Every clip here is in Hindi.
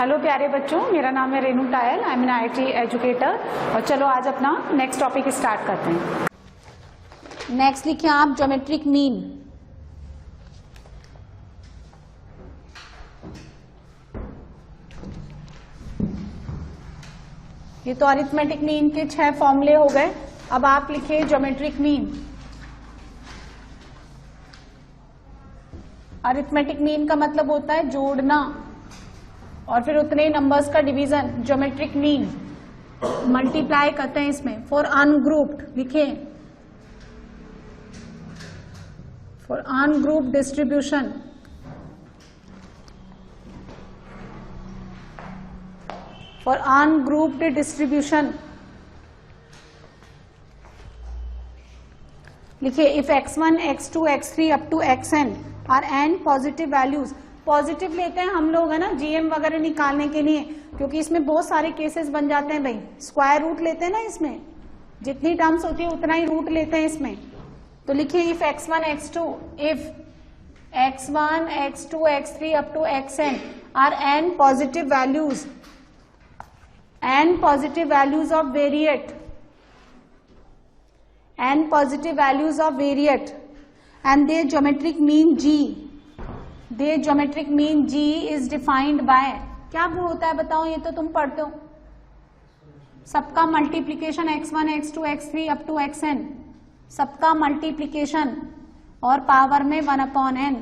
हेलो प्यारे बच्चों, मेरा नाम है Renu Tayal. I am an IIT educator. और चलो आज अपना नेक्स्ट टॉपिक स्टार्ट करते हैं। नेक्स्ट लिखिए आप ज्योमेट्रिक मीन। ये तो अरिथमेटिक मीन के 6 फॉर्मूले हो गए। अब आप लिखिए ज्योमेट्रिक मीन। अरिथमेटिक मीन का मतलब होता है जोड़ना और फिर उतने ही नंबर्स का डिवीजन। ज्योमेट्रिक मीन मल्टीप्लाई करते हैं इसमें। फॉर अनग्रुप्ड लिखिए, for ungrouped distribution for ungrouped distribution लिखिए if x1 x2 x3 up to xn are n positive values. Positive लेते हैं हम लोग है ना जीएम वगैरह निकालने के लिए, क्योंकि इसमें बहुत सारे केसेस बन जाते हैं भाई। स्क्वायर रूट लेते हैं ना, इसमें जितनी टर्म्स होती है उतना ही रूट लेते हैं इसमें। तो लिखिए if x1 x2 if x1 x2 x3 up to xn are n positive values, n positive values of variate, n positive values of variate and their geometric mean g, their geometric mean g is defined by, क्या वो होता है बताओ, ये तो तुम पढ़ते हो। सबका multiplication x1 x2 x3 up to xn, सबका मल्टीप्लीकेशन और पावर में 1/n।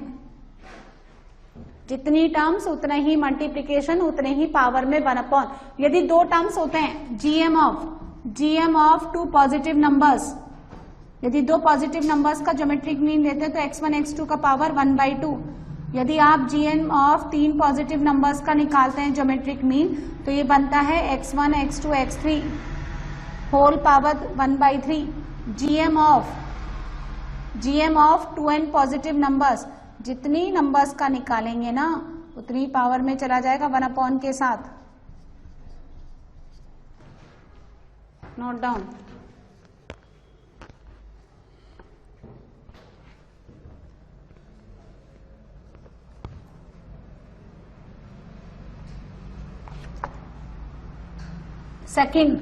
जितनी टर्म्स उतना ही मल्टीप्लिकेशन, उतने ही पावर में 1/। यदि 2 टर्म्स होते हैं जीएम ऑफ 2 पॉजिटिव नंबर्स, यदि 2 पॉजिटिव नंबर्स का ज्योमेट्रिक मीन लेते हैं तो x1 x2 का पावर 1/2। यदि आप जीएम ऑफ 3 पॉजिटिव नंबर्स का निकालते हैं ज्योमेट्रिक मीन तो ये बनता है x1 x2 x3 whole power 1/3। GM of 2n positive numbers, जितनी नंबर्स का निकालेंगे ना उतनी पावर में चला जाएगा 1/n के साथ। Note down. Second,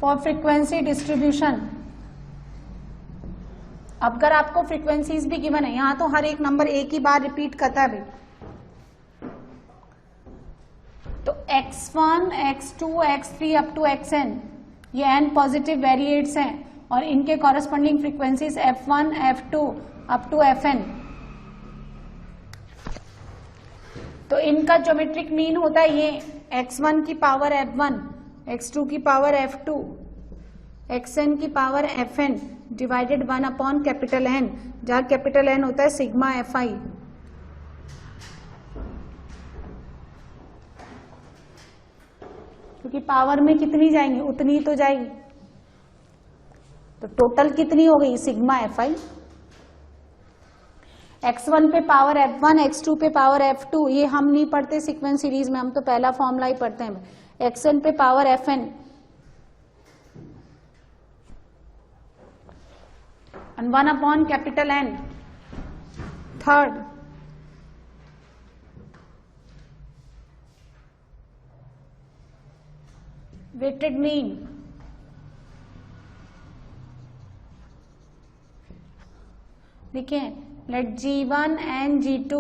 for frequency distribution. अब अगर आपको फ्रीक्वेंसीज भी गिवन है, यहां तो हर एक नंबर एक ही बार रिपीट करता है भाई। तो x1 x2 x3 up to xn ये n पॉजिटिव वेरिएट्स हैं और इनके corresponding frequencies f1 f2 up to fn। तो इनका ज्योमेट्रिक मीन होता है ये x1 की पावर f1, x2 की पावर f2, xn की पावर fn डिवाइडेड 1/N, जहां कैपिटल N होता है सिग्मा fi। क्योंकि पावर में कितनी जाएंगी उतनी तो जाएगी, तो टोटल कितनी हो गई सिग्मा fi। x1 पे पावर f1, x2 पे पावर f2, ये हम नहीं पढ़ते सीक्वेंस सीरीज में, हम तो पहला फॉर्मूला ही पढ़ते हैं। xn पे power fn and 1/N। Third, weighted mean. देखिए let G1 and G2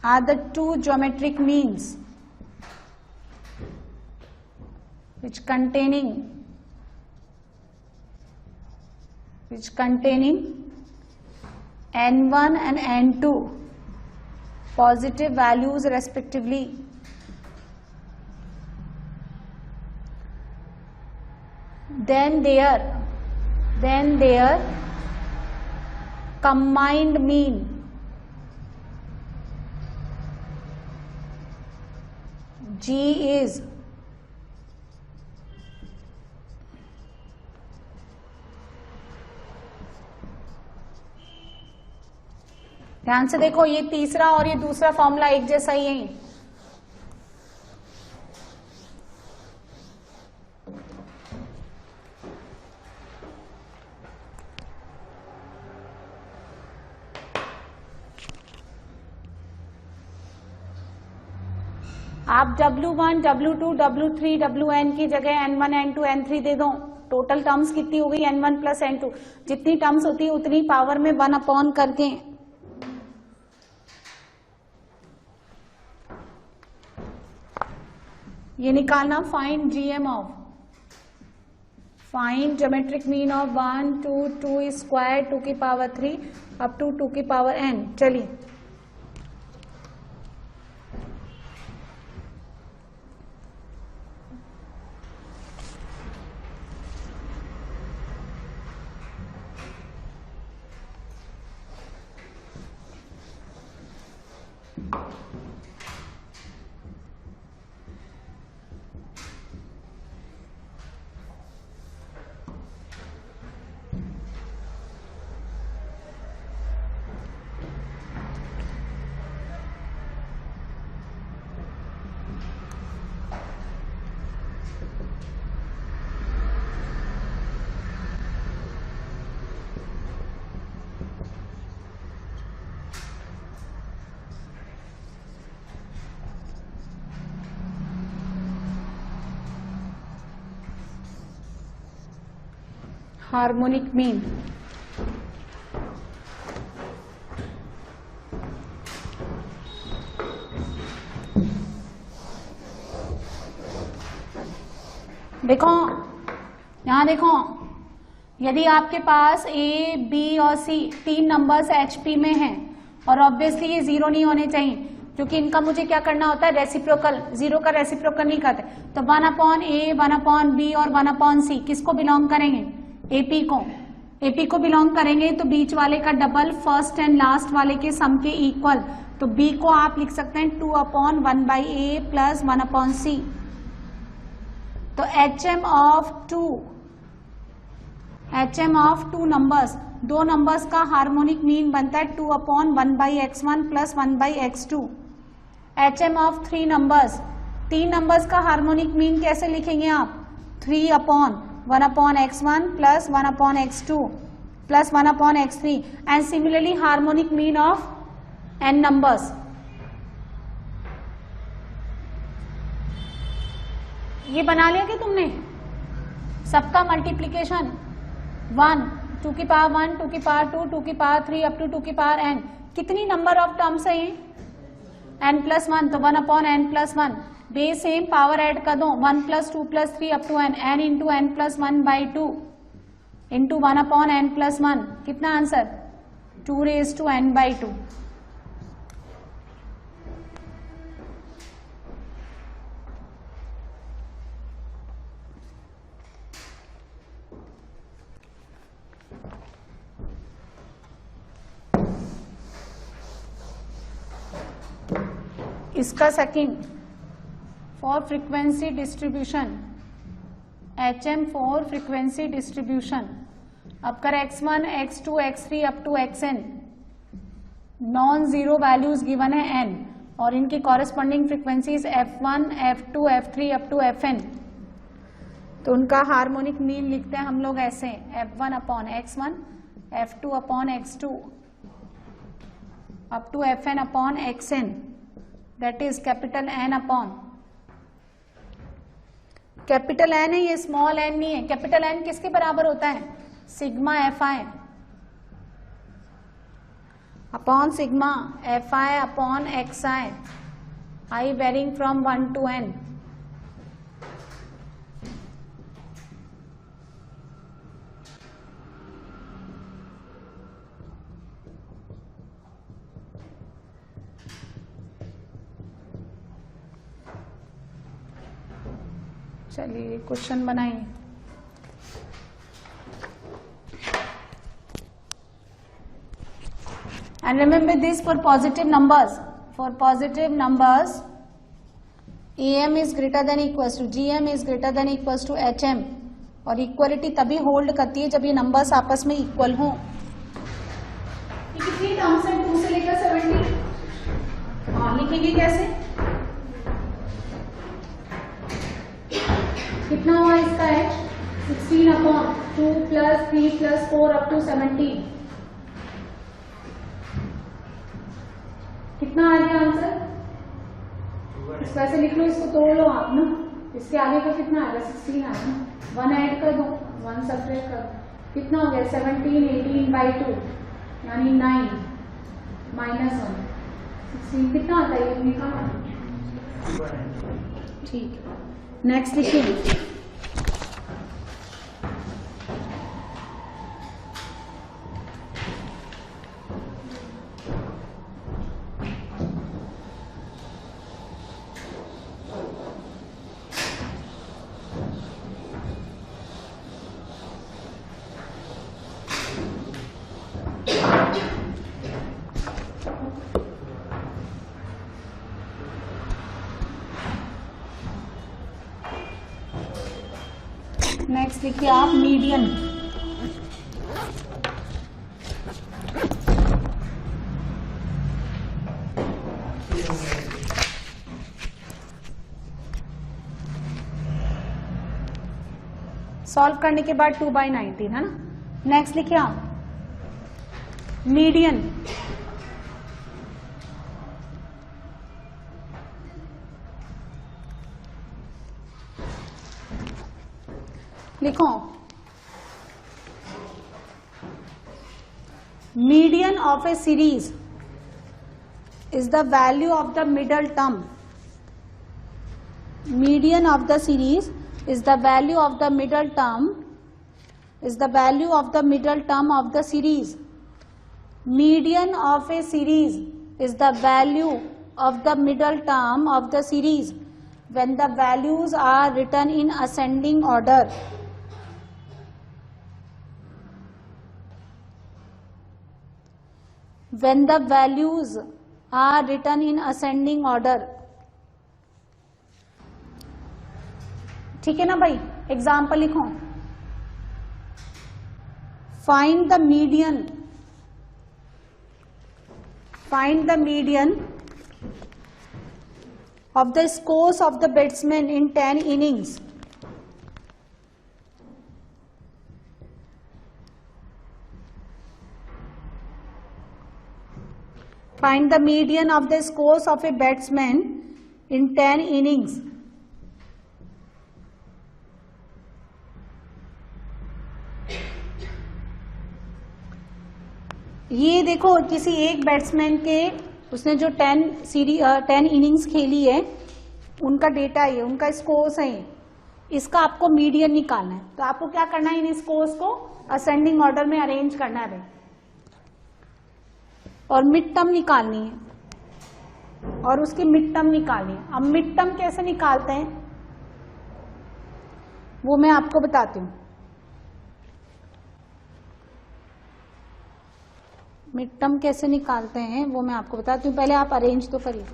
are the 2 geometric means which containing n1 and n2 positive values respectively। Then their combined mean G is ध्यान से देखो, ये तीसरा और ये दूसरा फॉर्मूला एक जैसा ही है। आप W1, W2, W3, Wn की जगह N1, N2, N3 दे दो, टोटल टर्म्स कितनी हो गई N1 प्लस N2, जितनी टर्म्स होती है उतनी पावर में 1 अपॉन करके ये निकालना, find GM of, find geometric mean of 1 2 2 square 2 की पावर 3 अप टू 2 की पावर n। चलिए हार्मोनिक मीन, देखो यहां देखो, यदि आपके पास A, B और C तीन नंबर्स HP में हैं और ऑब्वियसली ये जीरो नहीं होने चाहिए क्योंकि इनका मुझे क्या करना होता है, रेसिप्रोकल, जीरो का रेसिप्रोकल नहीं करते, तो 1 अपॉन A, 1 अपॉन B और 1 अपॉन C किसको बिलोंग करेंगे, AP को बिलोंग करेंगे, तो बीच वाले का डबल, फर्स्ट एंड लास्ट वाले के सम के इक्वल, तो B को आप लिख सकते हैं 2 upon 1 by A plus 1 upon C। तो HM ऑफ टू नंबर्स, दो नंबर्स का हार्मोनिक मीन बनता है 2 upon 1 by x1 plus 1 by x2। HM of three numbers, तीन नंबर्स का हार्मोनिक मीन कैसे लिखेंगे आप, 3 upon 1 upon x1 plus 1 upon x2 plus 1 upon x3, and similarly harmonic mean of n numbers. ये बना लिया कि तुमने सबका मल्टीप्लीकेशन, 1 2 की पावर 1 2 की पावर 2 2 की पावर 3 अप टू 2 की पावर n, कितनी नंबर ऑफ टर्म्स है ये, n प्लस 1, तो 1 upon n plus 1, base same, power add कर दो, 1 plus 2 plus 3 up to n into n plus 1 by 2 into 1 upon n plus 1, कितना answer, 2 raise to n by 2। इसका second, for frequency distribution, HM for frequency distribution, अब कर x1 x2 x3 up to xn, non zero values given है n और इनकी corresponding frequencies f1 f2 f3 up to fn, तो उनका हार्मोनिक मीन लिखते हैं हम लोग ऐसे, f1 upon x1 f2 upon x2 up to fn upon xn, that is capital N upon, capital N है ये, स्मॉल n नहीं है। कैपिटल N किसके बराबर होता है, sigma fi upon sigma fi upon xi, i varying from 1 to n। चलिए क्वेश्चन बनाइए। And remember this, for positive numbers, AM is greater than equals to GM is greater than equals to HM, और इक्वलिटी तभी होल्ड करती है जब ये नंबर्स आपस में इक्वल हों। ये कितनी टर्म्स है, 2 से लेकर 70, हाँ लिखेंगे कैसे, कितना हुआ इसका है, 16 upon 2 plus 3 plus 4 up to 17, कितना आ गया आंसर, इसको ऐसे लिख लो, इसको तोड़ लो आप ना, इसके आगे का कितना आएगा 16 आएगा ना, 1 ऐड कर दो, 1 सब्ट्रैक्ट कर दो, कितना हो गया 17, 18/2 यानी 9 -1 16 कितना आता है ये निकालो। ठीक है, नेक्स्ट लिखिए। नेक्स्ट लिखिए आप मीडियन। सॉल्व करने के बाद 2/19 है ना। नेक्स्ट लिखिए आप मीडियन। लिखो median of A series is the value of the middle term. Median of the series is the value of the middle term, is the value of the middle term of the series. Median of a series is the value of the middle term of the series when the values are written in ascending order. When the values are written in ascending order. ठीक है ना भाई, एग्जाम्पल लिखो। Find the median, find the median of the scores of the batsmen in 10 innings. Find the median of the scores of a batsman in 10 innings. ये देखो किसी एक बैट्समैन के उसने जो 10 इनिंग्स खेली है उनका डेटा है, उनका स्कोर्स है, इसका आपको मीडियन निकालना है। तो आपको क्या करना है, इन स्कोर्स को असेंडिंग ऑर्डर में अरेंज करना है और मिड टर्म निकालनी है और उसकी मिड टर्म निकालनी है। अब मिड टर्म कैसे निकालते हैं वो मैं आपको बताती हूँ। मिड टर्म कैसे निकालते हैं वो मैं आपको बताती हूँ, पहले आप अरेंज तो करिए।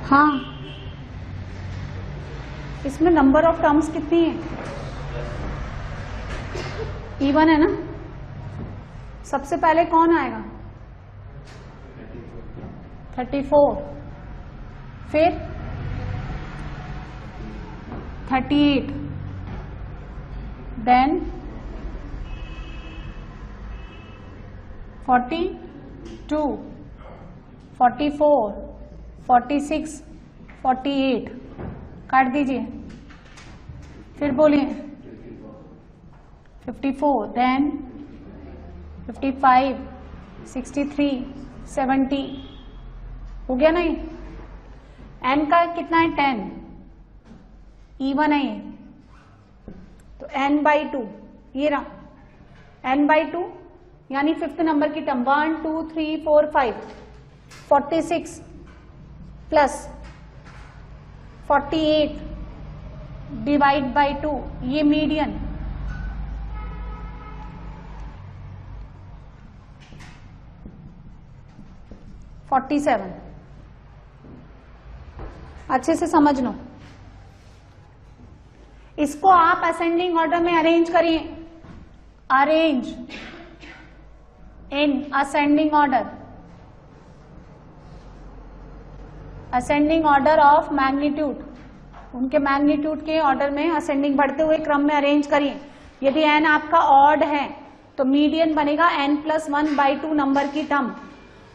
हाँ, इसमें नंबर ऑफ टर्म्स कितनी है, इवन है ना। सबसे पहले कौन आएगा 34, फिर 38, देन 42, 44, 46, 48 काट दीजिए, फिर बोलिए 54, देन 55, 63, 70 हो गया नहीं। n का कितना है 10, E1 है ये, तो n/2 ये रहा n/2 यानी फिफ्थ नंबर की टर्म 1 2 3 4 5 46 प्लस 48 डिवाइड बाई 2 ये मीडियन, अच्छे से समझ लो। इसको आप असेंडिंग ऑर्डर में अरेंज करिए, arrange in ascending order, ascending order of magnitude, उनके मैग्नीट्यूड के ऑर्डर में असेंडिंग बढ़ते हुए क्रम में अरेंज करिए। यदि n आपका ऑड है तो मीडियन बनेगा n+1/2 नंबर की टर्म,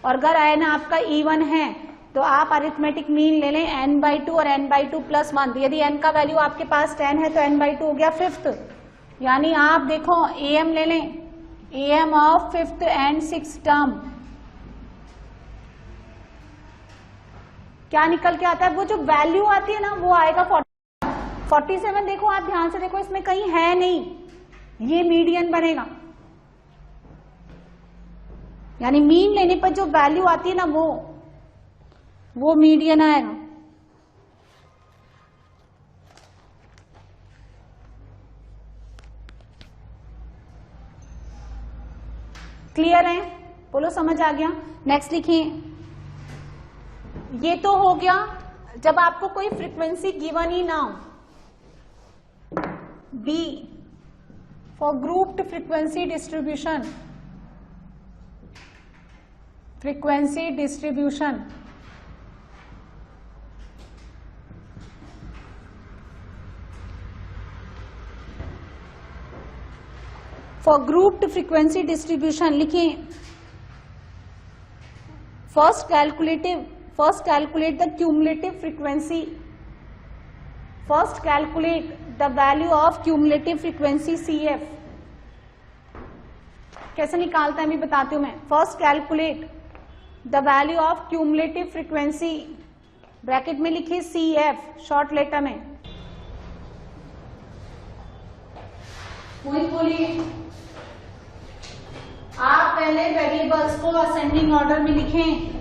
और अगर n आपका इवन है तो आप अरिथमेटिक मीन ले लें n/2 और n/2 + 1। यदि n का वैल्यू आपके पास 10 है तो n/2 हो गया फिफ्थ, यानी आप देखो am ले लें, am of fifth and six term क्या निकल के आता है, वो जो वैल्यू आती है ना वो आएगा 47। देखो आप ध्यान से देखो, इसमें कहीं है नहीं, ये मीडियन बनेगा, यानी मीन लेने पर जो वैल्यू आती है ना वो मीडियन आएगा। क्लियर है, बोलो समझ आ गया। नेक्स्ट लिखिए, ये तो हो गया जब आपको कोई फ्रीक्वेंसी गिवन ही ना हो। B for grouped frequency distribution, frequency distribution for grouped frequency distribution लिखिए, first calculate the cumulative frequency, first calculate the value of cumulative frequency CF। कैसे निकालता है मैं बताती हूं मैं। First calculate the value of cumulative frequency, bracket में लिखिए CF शॉर्ट लेटर में, बोलिए आप पहले वेरिएबल्स को असेंडिंग ऑर्डर में लिखें,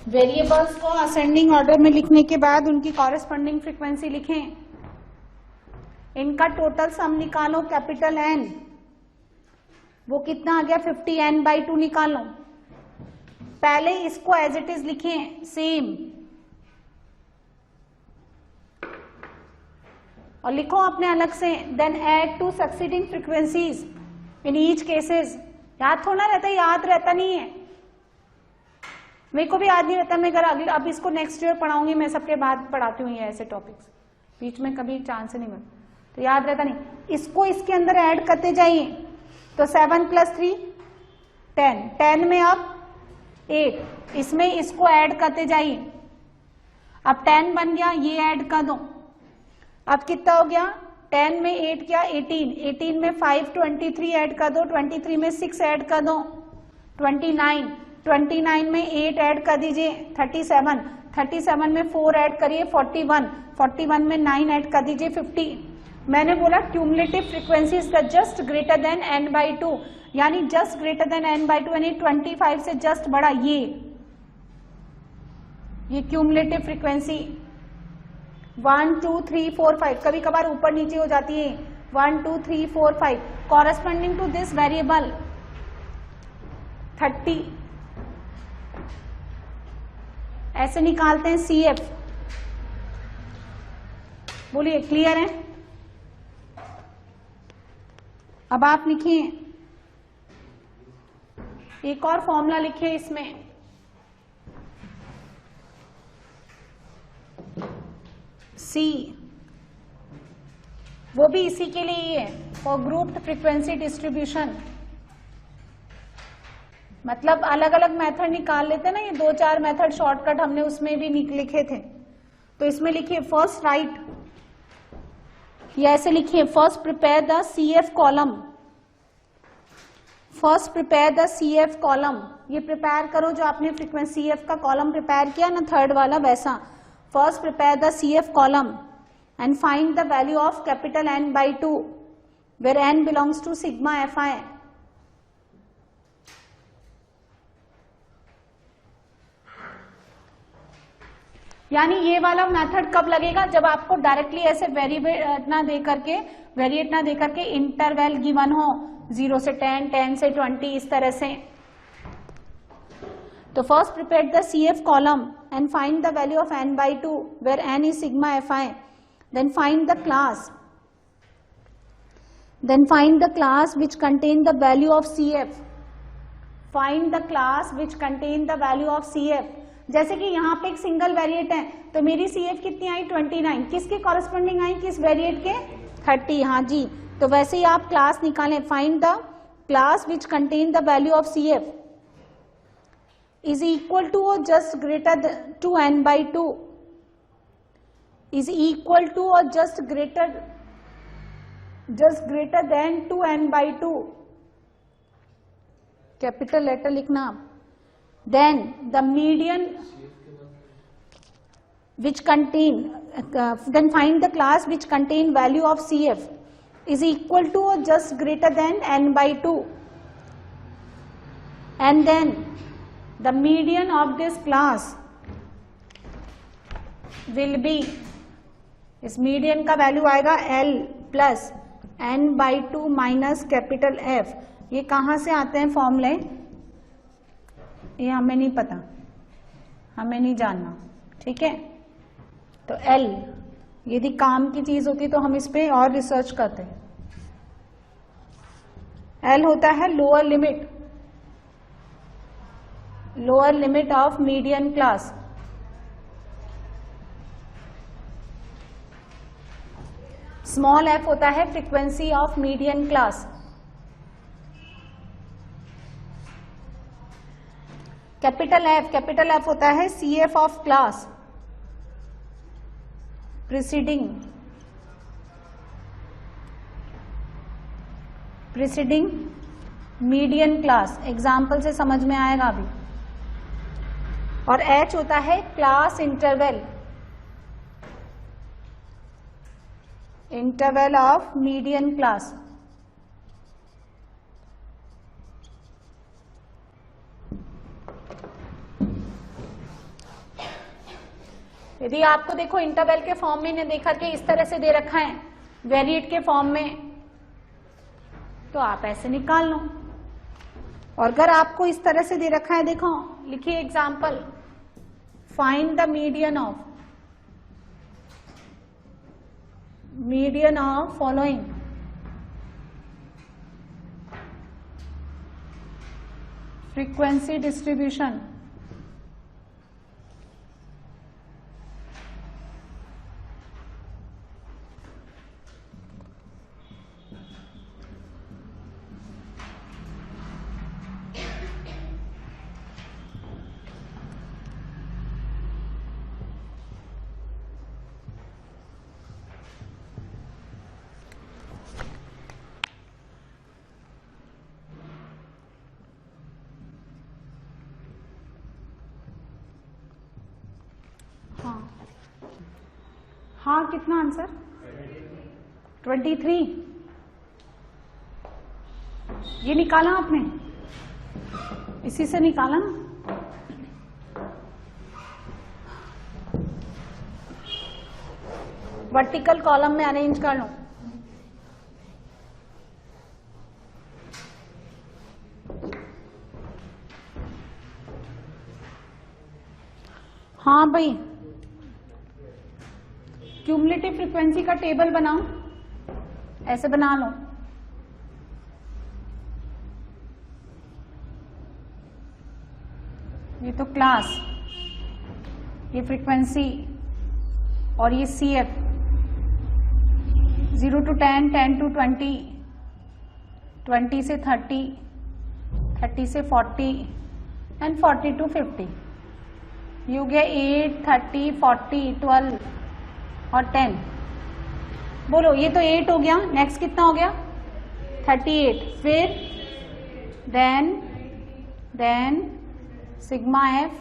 वेरिएबल्स को असेंडिंग ऑर्डर में लिखने के बाद उनकी कॉरेस्पॉन्डिंग फ्रीक्वेंसी लिखें। इनका टोटल सम निकालो, कैपिटल N, वो कितना आ गया 50n/2 निकालो। पहले इसको एज इट इज लिखें सेम, और लिखो अपने अलग से, then add to succeeding frequencies in each cases. याद थोड़ा रहता है, याद रहता नहीं है, मेरे को भी याद नहीं रहता। मैं अगर अब इसको नेक्स्ट ईयर पढ़ाऊंगी, मैं सबके बाद पढ़ाती हूँ ये ऐसे टॉपिक्स, बीच में कभी चांस नहीं मिलता, तो याद रहता नहीं। इसको इसके अंदर ऐड करते जाइए, तो 7 + 3 10, 10 में अब 8, इसमें इसको ऐड करते जाइए। अब 10 बन गया, ये ऐड कर दो, अब कितना हो गया 10 में 8 क्या 18, 18 में 5 23 ऐड कर दो, 23 में 6 ऐड कर दो 29, 29 में 8 ऐड कर दीजिए 37, 37 में 4 ऐड करिए 41, 41 में 9 ऐड कर दीजिए 50। मैंने बोला cumulative frequency is just greater then n/2, यानी जस्ट ग्रेटर देन n/2 यानी 25 से जस्ट बड़ा ये क्यूमुलेटिव फ्रीक्वेंसी 1 2 3 4 5 कभी कभार ऊपर नीचे हो जाती है 1 2 3 4 5 कॉरेस्पॉन्डिंग टू दिस वेरिएबल 30 ऐसे निकालते हैं CF। बोलिए क्लियर है। अब आप लिखिए, एक और फॉर्मूला लिखिए इसमें, C, वो भी इसी के लिए ही है, फॉर ग्रुप्ड फ्रीक्वेंसी डिस्ट्रीब्यूशन। मतलब अलग अलग मेथड निकाल लेते ना, ये 2-4 मेथड शॉर्टकट हमने उसमें भी लिखे थे। तो इसमें लिखिए फर्स्ट राइट, या ऐसे लिखिए first prepare the CF column, first prepare the CF column. ये प्रिपेयर करो जो आपने फ्रीक्वेंसी CF का कॉलम प्रिपेयर किया ना, थर्ड वाला वैसा। First prepare the CF column and find the value of capital N/2 where N belongs to sigma Fi। यानी ये वाला मेथड कब लगेगा, जब आपको डायरेक्टली ऐसे वेरिएट ना दे करके इंटरवल गिवन हो 0 से 10, 10 से 20, इस तरह से। तो first prepare the CF column and find the value of N/2 where N is sigma Fi। Then find the class, which contain the value of CF। Find the class which contain the value of CF। जैसे कि यहाँ पे एक सिंगल वेरिएट है, तो मेरी CF कितनी आई 29, किसके कॉरेस्पॉन्डिंग आई, किस वेरिएट के 30। हाँ जी, तो वैसे ही आप क्लास निकालें, find the class which contain the value of CF is equal to और just greater to N/2, is equal to और just greater than 2 N/2, capital letter लिखना। Then the median which contain then find the class which contain value of CF is equal to or just greater than N/2, and then the median of this class will be, इस मीडियन का वैल्यू आएगा L plus N/2 minus capital F। ये कहाँ से आते हैं फॉर्मूले, ये हमें नहीं पता, हमें नहीं जानना, ठीक है। तो L यदि काम की चीज होती तो हम इस पे और रिसर्च करते। L होता है lower limit of median class. Small f होता है frequency of median class. Capital F होता है CF of class preceding median class. Example से समझ में आएगा अभी। और H होता है class interval of median class. यदि आपको देखो इंटरवल के फॉर्म में इन्हें देखा कि इस तरह से दे रखा है वेरिएट के फॉर्म में, तो आप ऐसे निकाल लो। और अगर आपको इस तरह से दे रखा है, देखो लिखिए example, find the median of following frequency distribution. हाँ कितना आंसर 23। ये निकाला आपने, इसी से निकाला ना। वर्टिकल कॉलम में अरेंज कर लो। हाँ भाई, क्यूमुलेटिव फ्रीक्वेंसी का टेबल बनाओ, ऐसे बना लो। ये तो क्लास, ये फ्रीक्वेंसी और ये CF 0 to 10, 10 to 20, 20 से 30, 30 से 40 एंड 40 to 50. यू गया 8, 30, 40, 12 और 10. बोलो, ये तो 8 हो गया. नेक्स्ट कितना हो गया? 38. फिर then sigma F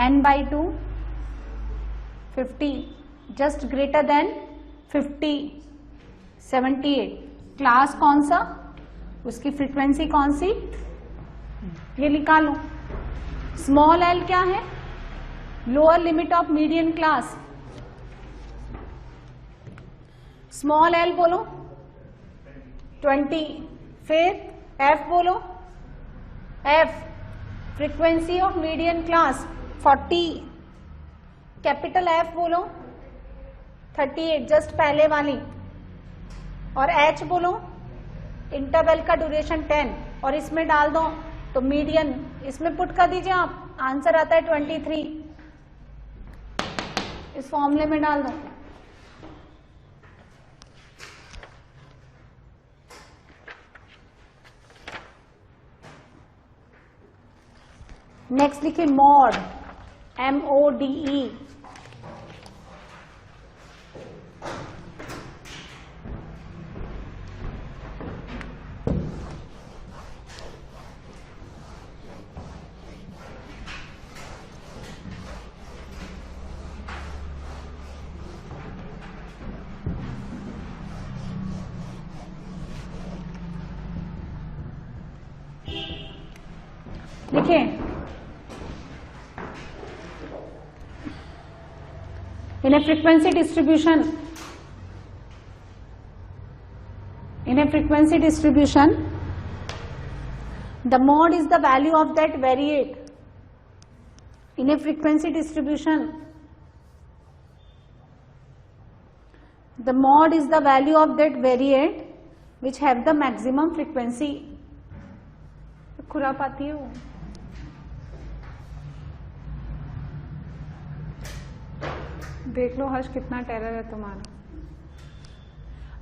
n/2 50 just greater then 50 78. Class कौन सा, उसकी फ्रीक्वेंसी कौन सी, ये निकालो. स्मॉल एल क्या है? Lower limit of median class. Small L बोलो 20. फिर एफ बोलो, F frequency of median class 40. Capital F बोलो 38 जस्ट पहले वाली. और एच बोलो इंटरवल का ड्यूरेशन 10 और इसमें डाल दो तो मीडियन इसमें पुट कर दीजिए आप. आंसर आता है 23. इस फॉर्मूले में डाल दो. नेक्स्ट लिखिए मॉड, MODE. लिखिए in a frequency distribution, the mode is the value of that variate. In a frequency distribution, the mode is the value of that variate which have the maximum frequency. खुरापाती हो. देख लो हर्ष कितना टेरर है तुम्हारा.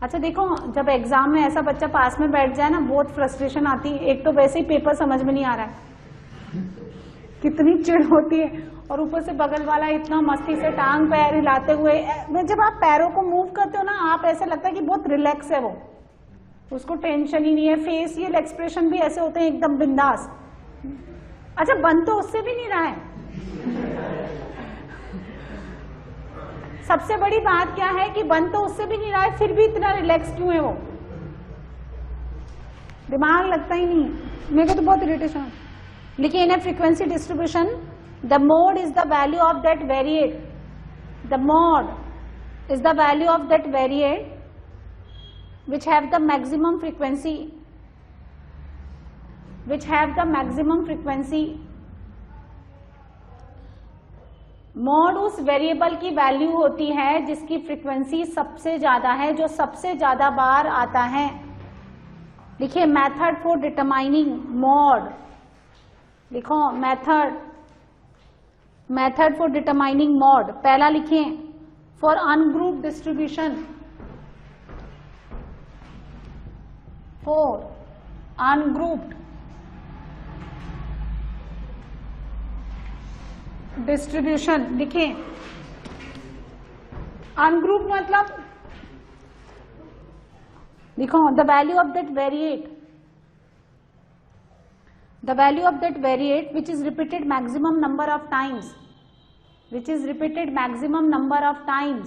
अच्छा देखो, जब एग्जाम में ऐसा बच्चा पास में बैठ जाए ना, बहुत फ्रस्ट्रेशन आती है. एक तो वैसे ही पेपर समझ में नहीं आ रहा है, कितनी चिढ़ होती है, और ऊपर से बगल वाला इतना मस्ती से टांग पैर हिलाते हुए. जब आप पैरों को मूव करते हो ना, आप ऐसा लगता है कि बहुत रिलैक्स है वो, उसको टेंशन ही नहीं है. फेशियल एक्सप्रेशन भी ऐसे होते हैं एकदम बिंदास. अच्छा बन तो उससे भी नहीं रहा है. सबसे बड़ी बात क्या है कि बन तो उससे भी नहीं रहा है, फिर भी इतना रिलैक्स क्यों है वो, दिमाग लगता ही नहीं. मेरे को तो बहुत इरिटेशन. लेकिन in a frequency distribution the mode is the value of that variate. The mode is the value of that variate which have the maximum frequency, mode उस वेरिएबल की वैल्यू होती है जिसकी फ्रीक्वेंसी सबसे ज्यादा है, जो सबसे ज्यादा बार आता है. लिखिए मेथड फॉर डिटरमाइनिंग मॉड. लिखो मेथड फॉर डिटरमाइनिंग मॉड. पहला लिखिए for ungroup distribution. For ungrouped distribution लिखें. ungrouped मतलब लिखो the value of that variate which is repeated maximum number of times,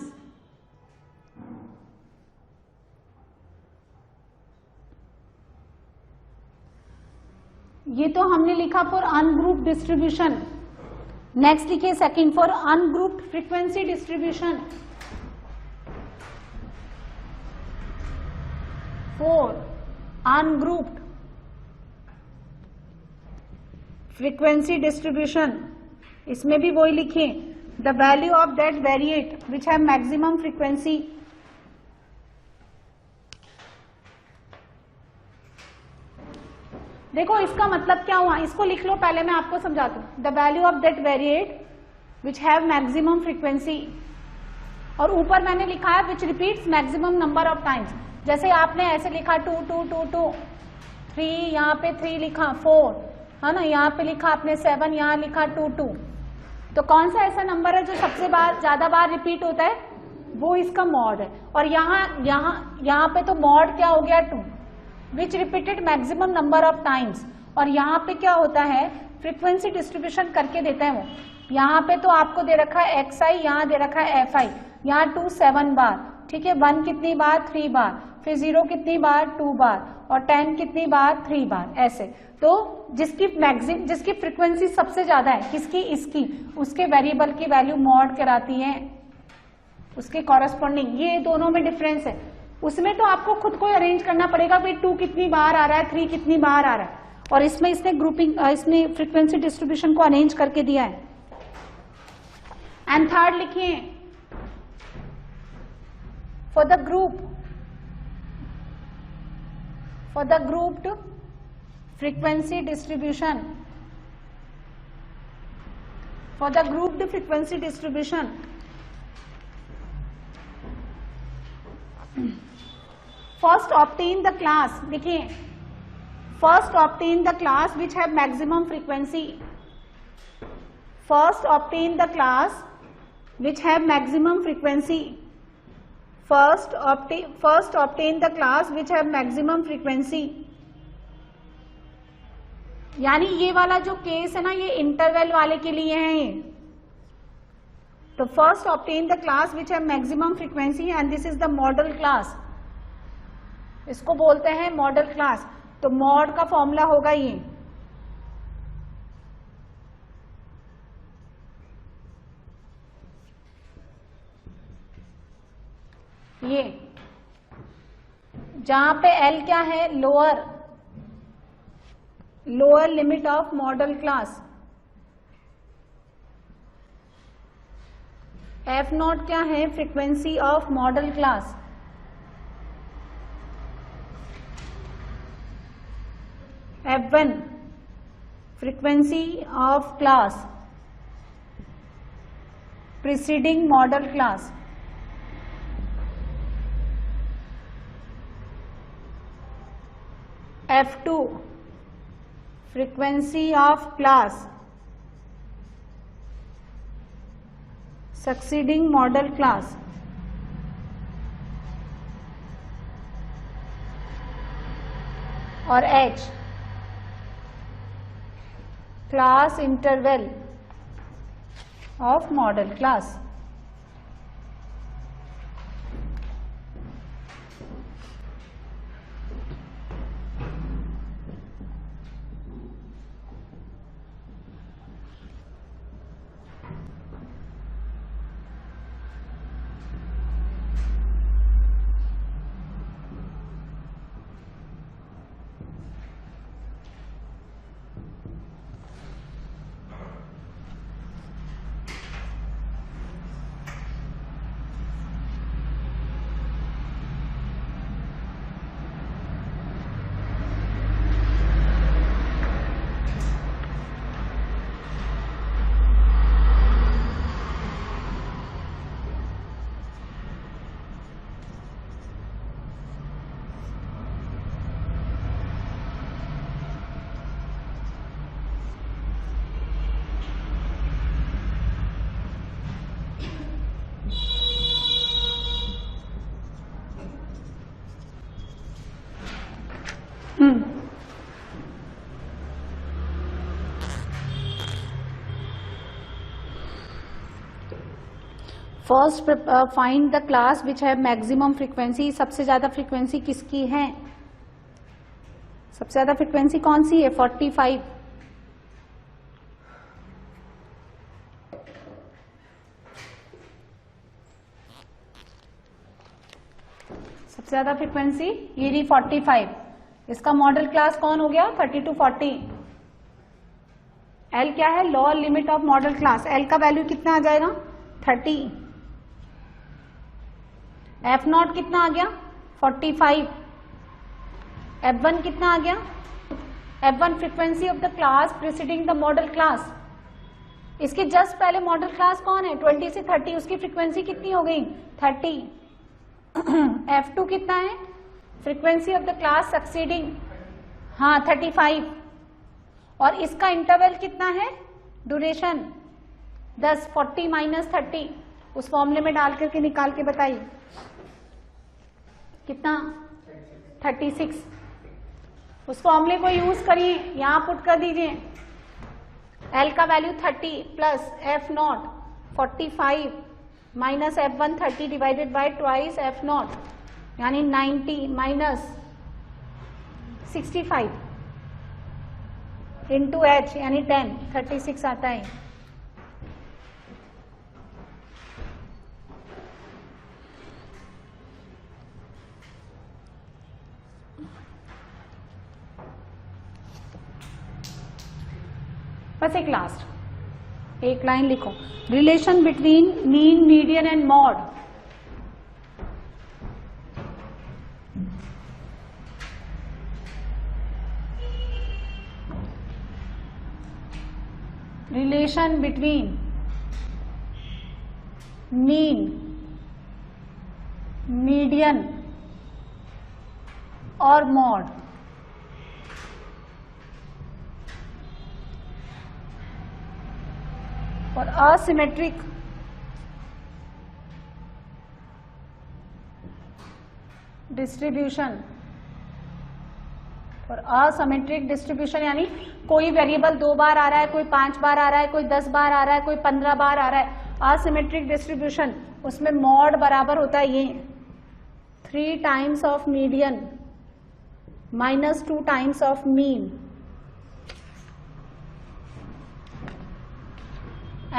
ये तो हमने लिखा फॉर अनग्रुप डिस्ट्रीब्यूशन. नेक्स्ट लिखिए second for ungrouped frequency distribution. For ungrouped frequency distribution इसमें भी वही लिखिए the value of that variate which have maximum frequency. देखो इसका मतलब क्या हुआ, इसको लिख लो. पहले मैं आपको समझाती हूँ. The value of that variate which have maximum frequency, और ऊपर मैंने लिखा है which repeats maximum number of times. जैसे आपने ऐसे लिखा 2 2 2 2, 3 यहाँ पे 3 लिखा, 4 है ना, यहाँ पे लिखा आपने 7, यहाँ लिखा 2 2, तो कौन सा ऐसा नंबर है जो सबसे ज्यादा बार रिपीट होता है? वो इसका मॉड है। और यहाँ पे तो मॉड क्या हो गया? 2, which repeated maximum number of times. और यहाँ पे क्या होता है? फ्रीक्वेंसी डिस्ट्रीब्यूशन करके देता है वो। यहाँ पे तो आपको दे रखा है xi, यहाँ दे रखा है fi, यहाँ 2 7 बार, ठीक है, 1 कितनी बार? 3 बार, फिर 0 कितनी बार? 2 बार, और 10 कितनी बार? 3 बार, ऐसे। तो जिसकी फ्रीक्वेंसी सबसे ज्यादा है, किसकी? इसकी, उसके वेरिएबल की वैल्यू मॉड कराती है, उसके कॉरेस्पॉन्डिंग। ये दोनों में डिफरेंस है। उसमें तो आपको खुद को अरेंज करना पड़ेगा भाई 2 कितनी बार आ रहा है, 3 कितनी बार आ रहा है, और इसमें इसने ग्रुपिंग, इसने फ्रीक्वेंसी डिस्ट्रीब्यूशन को अरेंज करके दिया है। एंड थर्ड लिखिए, for the grouped frequency distribution, for the grouped frequency distribution, first obtain the class, देखिए, first obtain the class which have maximum frequency, first obtain the class which have maximum frequency, first obtain the class which have maximum frequency। यानी ये वाला जो केस है ना, ये इंटरवल वाले के लिए है ये। तो first obtain the class which have maximum frequency and this is the model class, इसको बोलते हैं मॉडल क्लास। तो मॉड का फॉर्मूला होगा ये जहां पे L क्या है? Lower limit of model class, F0 क्या है? Frequency of model class, F1 frequency of class preceding model class, F2 frequency of class succeeding model class, और H class interval of model class। First find the class which have maximum frequency. सबसे ज्यादा फ्रीक्वेंसी किसकी है? सबसे ज्यादा फ्रीक्वेंसी कौन सी है? 45। सबसे ज्यादा फ्रीक्वेंसी ये रही 45। इसका मॉडल क्लास कौन हो गया? 30 to 40। एल क्या है? Lower limit of model class. L का वैल्यू कितना आ जाएगा? 30। F0 कितना आ गया? 45। F1 कितना आ गया? F1 frequency of the class preceding the model class. इसके जस्ट पहले मॉडल क्लास कौन है? 20 से 30। उसकी फ्रीक्वेंसी कितनी हो गई? 30। F2 कितना है? Frequency of the class succeeding, हाँ 35, और इसका इंटरवल कितना है, ड्यूरेशन 10, 40 माइनस 30, उस फॉर्मूले में डाल करके निकाल के बताइए कितना, 36। उस फॉर्मूले को यूज करिए, यहां पुट कर दीजिए, एल का value 30 plus F not 45 minus F1 30 divided by twice F not, यानी 90 माइनस 65 इंटू एच यानी 10, 36 आता है। बस एक लास्ट एक लाइन लिखो, relation between mean, median and mod. Relation between mean, median और मॉड। और असिमेट्रिक डिस्ट्रीब्यूशन, और असिमेट्रिक डिस्ट्रीब्यूशन यानी कोई वेरिएबल 2 बार आ रहा है, कोई 5 बार आ रहा है, कोई 10 बार आ रहा है, कोई 15 बार आ रहा है। असिमेट्रिक डिस्ट्रीब्यूशन, उसमें मॉड बराबर होता है ये 3 times of median minus 2 times of mean,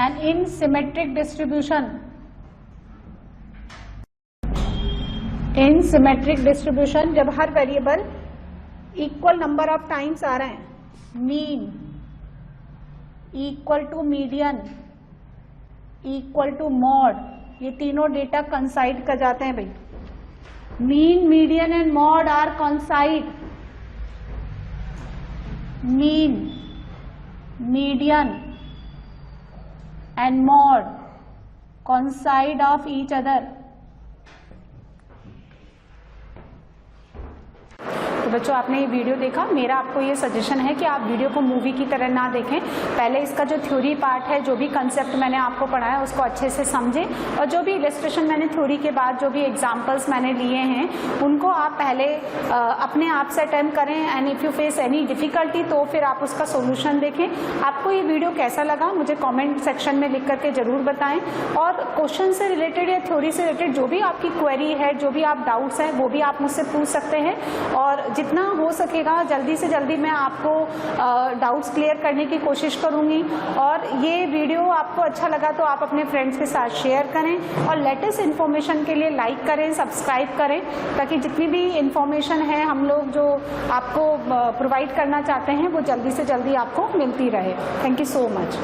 and in symmetric distribution, in symmetric distribution जब हर variable equal number of times आ रहे हैं, mean equal to median equal to mode, ये तीनों डेटा कंसाइड कर जाते हैं भाई। Mean, median and mode are coincide, mean, median and mod coincide of each other। तो बच्चों आपने ये वीडियो देखा, मेरा आपको ये सजेशन है कि आप वीडियो को मूवी की तरह ना देखें। पहले इसका जो थ्योरी पार्ट है, जो भी कंसेप्ट मैंने आपको पढ़ाया उसको अच्छे से समझें, और जो भी इलस्ट्रेशन मैंने थ्योरी के बाद जो भी एग्जांपल्स मैंने लिए हैं उनको आप पहले अपने आप से अटेम्प्ट करें, and if you face any difficulty तो फिर आप उसका सोल्यूशन देखें। आपको ये वीडियो कैसा लगा मुझे कॉमेंट सेक्शन में लिख करके जरूर बताएं, और क्वेश्चन से रिलेटेड या थ्योरी से रिलेटेड जो भी आपकी क्वेरी है, जो भी आप डाउट्स हैं, वो भी आप मुझसे पूछ सकते हैं, और जितना हो सकेगा जल्दी से जल्दी मैं आपको डाउट्स क्लियर करने की कोशिश करूंगी। और ये वीडियो आपको अच्छा लगा तो आप अपने फ्रेंड्स के साथ शेयर करें, और लेटेस्ट इन्फॉर्मेशन के लिए लाइक करें, सब्सक्राइब करें, ताकि जितनी भी इन्फॉर्मेशन है हम लोग जो आपको प्रोवाइड करना चाहते हैं वो जल्दी से जल्दी आपको मिलती रहे। Thank you so much.